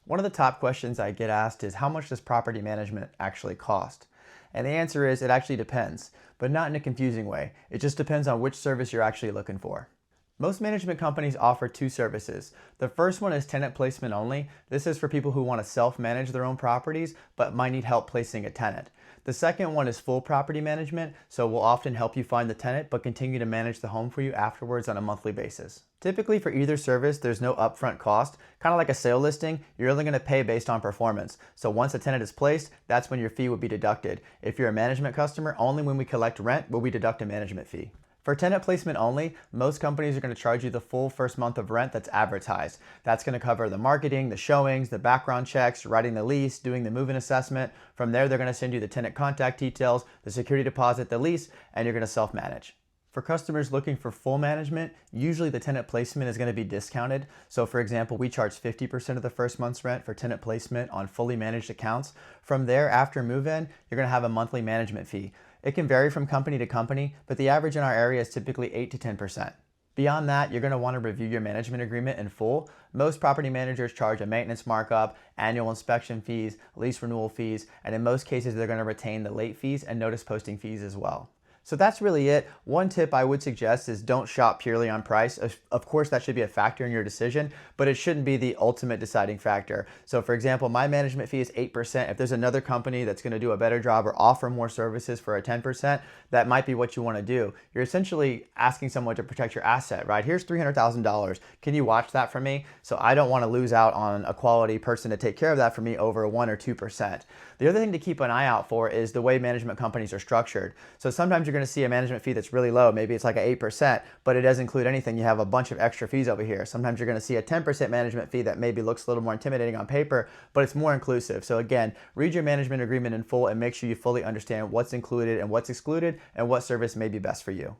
One of the top questions I get asked is how much does property management actually cost? And the answer is it actually depends, but not in a confusing way. It just depends on which service you're actually looking for. Most management companies offer two services. The first one is tenant placement only. This is for people who want to self-manage their own properties but might need help placing a tenant. The second one is full property management, so we'll often help you find the tenant but continue to manage the home for you afterwards on a monthly basis. Typically for either service, there's no upfront cost. Kind of like a sale listing, you're only going to pay based on performance. So once a tenant is placed, that's when your fee would be deducted. If you're a management customer, only when we collect rent will we deduct a management fee. For tenant placement only, most companies are going to charge you the full first month of rent that's advertised. That's going to cover the marketing, the showings, the background checks, writing the lease, doing the move-in assessment. From there, they're going to send you the tenant contact details, the security deposit, the lease, and you're going to self-manage. For customers looking for full management, usually the tenant placement is going to be discounted. So for example, we charge 50% of the first month's rent for tenant placement on fully managed accounts. From there, after move-in, you're going to have a monthly management fee. It can vary from company to company, but the average in our area is typically 8 to 10%. Beyond that, you're going to want to review your management agreement in full. Most property managers charge a maintenance markup, annual inspection fees, lease renewal fees, and in most cases, they're going to retain the late fees and notice posting fees as well. So that's really it. One tip I would suggest is don't shop purely on price. Of course, that should be a factor in your decision, but it shouldn't be the ultimate deciding factor. So for example, my management fee is 8%. If there's another company that's going to do a better job or offer more services for a 10%, that might be what you want to do. You're essentially asking someone to protect your asset, right? Here's $300,000. Can you watch that for me? So I don't want to lose out on a quality person to take care of that for me over 1 or 2%. The other thing to keep an eye out for is the way management companies are structured. So sometimes you're going to see a management fee that's really low. Maybe it's like an 8%, but it doesn't include anything. You have a bunch of extra fees over here. Sometimes you're going to see a 10% management fee that maybe looks a little more intimidating on paper, but it's more inclusive. So again, read your management agreement in full and make sure you fully understand what's included and what's excluded and what service may be best for you.